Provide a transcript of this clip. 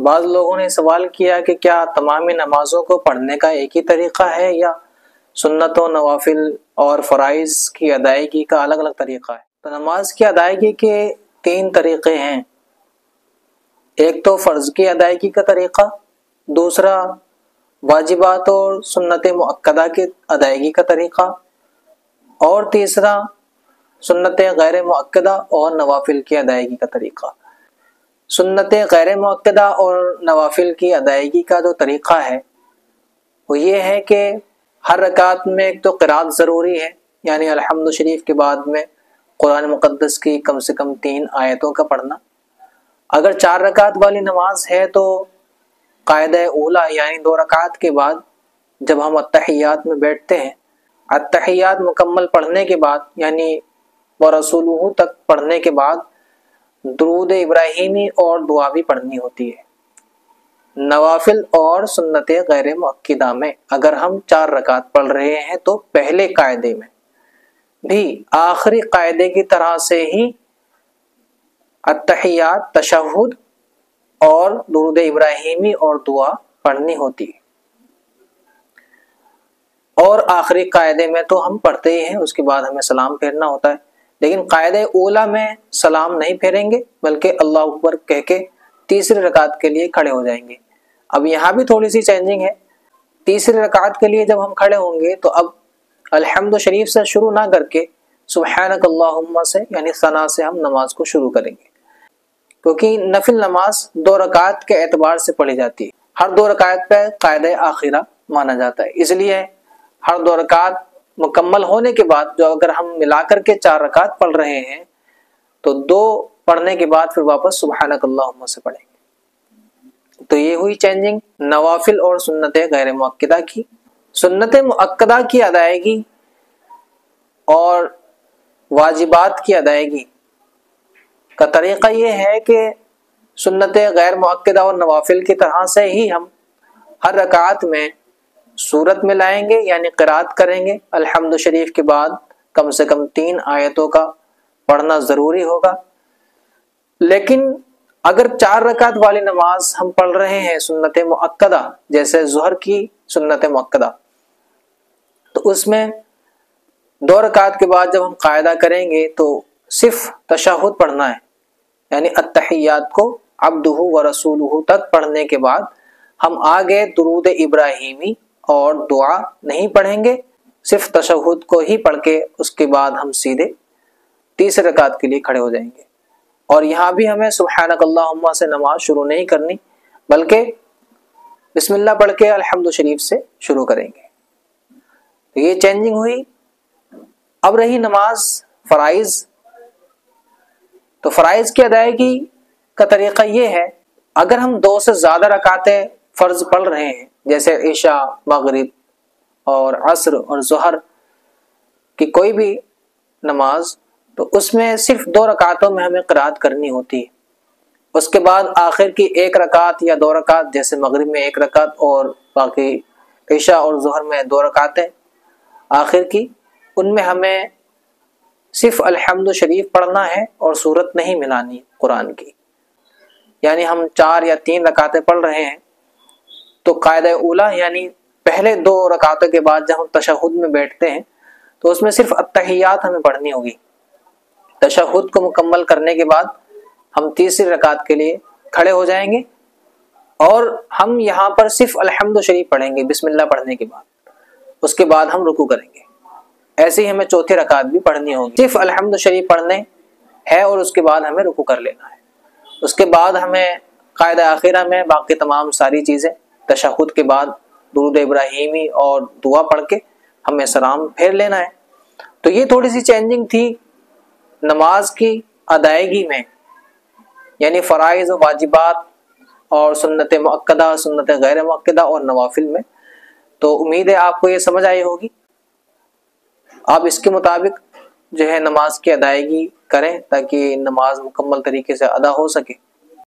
بعض لوگوں نے سوال کیا کہ کیا تمامی نمازوں کو پڑھنے کا ایک ہی طریقہ ہے یا سنتوں، نوافل اور فرائض کی ادائیگی کا الگ الگ طریقہ ہے؟ تو نماز کی ادائیگی کے 3 طریقے ہیں۔ ایک تو فرض کی ادائیگی کا طریقہ، دوسرا واجبات اور سنت مؤکدہ کی ادائیگی کا طریقہ، اور تیسرا سنت غیر مؤکدہ اور نوافل کی ادائیگی کا طریقہ۔ سنت غیر مؤکدہ اور نوافل کی ادائیگی کا جو طریقہ ہے وہ یہ ہے کہ ہر رکعت میں ایک تو قرات ضروری ہے، یعنی الحمد شریف کے بعد میں قرآن مقدس کی کم سے کم 3 آیتوں کا پڑھنا۔ اگر 4 رکعت والی نماز ہے تو قاعدہ اولا یعنی 2 رکعت کے بعد جب ہم اتحیات میں بیٹھتے ہیں، اتحیات مکمل پڑھنے کے بعد یعنی ورسولہ تک پڑھنے کے بعد درود ابراہیمی اور دعا بھی پڑھنی ہوتی ہے۔ نوافل اور سنت غیر مؤکدہ میں اگر ہم 4 رکعت پڑھ رہے ہیں تو پہلے قاعدے میں بھی آخری قاعدے کی طرح سے ہی اتحیات، تشہد اور درود ابراہیمی اور دعا پڑھنی ہوتی ہے، اور آخری قاعدے میں تو ہم پڑھتے ہی ہیں، اس کے بعد ہمیں سلام پھیرنا ہوتا ہے۔ لیکن قاعدہ اولا میں سلام نہیں پھیریں گے بلکہ اللہ اکبر کہہ کے تیسری رکعت کے لیے کھڑے ہو جائیں گے۔ اب یہاں بھی تھوڑی سی چینجنگ ہے، تیسری رکعت کے لیے جب ہم کھڑے ہوں گے تو اب الحمد شریف سے شروع نہ کر کے سبحانک اللہم سے یعنی ثنا سے ہم نماز کو شروع کریں گے، کیونکہ نفل نماز 2 رکعت کے اعتبار سے پڑھی جاتی ہے، ہر 2 رکعت پہ قاعدہ آخرہ مانا جاتا ہے، اس لیے ہر 2 رکعت مکمل ہونے کے بعد جو اگر ہم ملا کر کے 4 رکعت پڑھ رہے ہیں تو 2 پڑھنے کے بعد پھر واپس سبحانک اللہم سے پڑھیں گے۔ تو یہ ہوئی چینجنگ نوافل اور سنت غیر مؤکدہ کی۔ سنت مؤکدہ کی ادائیگی اور واجبات کی ادائیگی کا طریقہ یہ ہے کہ سنت غیر مؤکدہ اور نوافل کی طرح سے ہی ہم ہر رکعت میں سورت میں لائیں گے، یعنی قرات کریں گے، الحمد شریف کے بعد کم سے کم 3 آیتوں کا پڑھنا ضروری ہوگا۔ لیکن اگر 4 رکعت والی نماز ہم پڑھ رہے ہیں سنت مؤکدہ جیسے ظہر کی سنت مؤکدہ، تو اس میں 2 رکعت کے بعد جب ہم قاعدہ کریں گے تو صرف تشہد پڑھنا ہے، یعنی اتحیات کو عبدہ ورسولہ تک پڑھنے کے بعد ہم آگے درود ابراہیمی اور دعا نہیں پڑھیں گے، صرف تشہد کو ہی پڑھ کے اس کے بعد ہم سیدھے تیسرے رکعت کے لیے کھڑے ہو جائیں گے۔ اور یہاں بھی ہمیں سبحانک اللہم سے نماز شروع نہیں کرنی بلکہ بسم اللہ پڑھ کے الحمد شریف سے شروع کریں گے۔ تو یہ چینجنگ ہوئی۔ اب رہی نماز فرائض، تو فرائض کی ادائیگی کا طریقہ یہ ہے، اگر ہم 2 سے زیادہ رکعتیں فرض پڑھ رہے ہیں جیسے عشاء، مغرب اور عصر اور ظہر کی کوئی بھی نماز، تو اس میں صرف 2 رکعتوں میں ہمیں قرات کرنی ہوتی ہے، اس کے بعد آخر کی 1 رکعت یا 2 رکعت جیسے مغرب میں 1 رکعت اور باقی عشاء اور ظہر میں 2 رکعتیں آخر کی، ان میں ہمیں صرف الحمد شریف پڑھنا ہے اور سورت نہیں ملانی قرآن کی۔ یعنی ہم 4 یا 3 رکعتیں پڑھ رہے ہیں تو قاعدہ اولا یعنی پہلے 2 رکعتوں کے بعد جب ہم تشہد میں بیٹھتے ہیں تو اس میں صرف اتحیات ہمیں پڑھنی ہوگی۔ تشہد کو مکمل کرنے کے بعد ہم تیسری رکعت کے لیے کھڑے ہو جائیں گے اور ہم یہاں پر صرف الحمد شریف پڑھیں گے بسم اللہ پڑھنے کے بعد، اس کے بعد ہم رکوع کریں گے۔ ایسے ہی ہمیں چوتھی رکعت بھی پڑھنی ہوگی، صرف الحمد شریف پڑھنے ہے اور اس کے بعد ہمیں رکوع کر لینا ہے۔ اس کے بعد ہمیں قاعدہ آخرہ میں باقی تمام ساری چیزیں تشہد کے بعد درود ابراہیمی اور دعا پڑھ کے ہمیں سلام پھیر لینا ہے۔ تو یہ تھوڑی سی چینجنگ تھی نماز کی ادائیگی میں، یعنی فرائض و واجبات اور سنت مؤکدہ، سنت غیر مؤکدہ اور نوافل میں۔ تو امید ہے آپ کو یہ سمجھ آئی ہوگی، آپ اس کے مطابق جو ہے نماز کی ادائیگی کریں تاکہ نماز مکمل طریقے سے ادا ہو سکے۔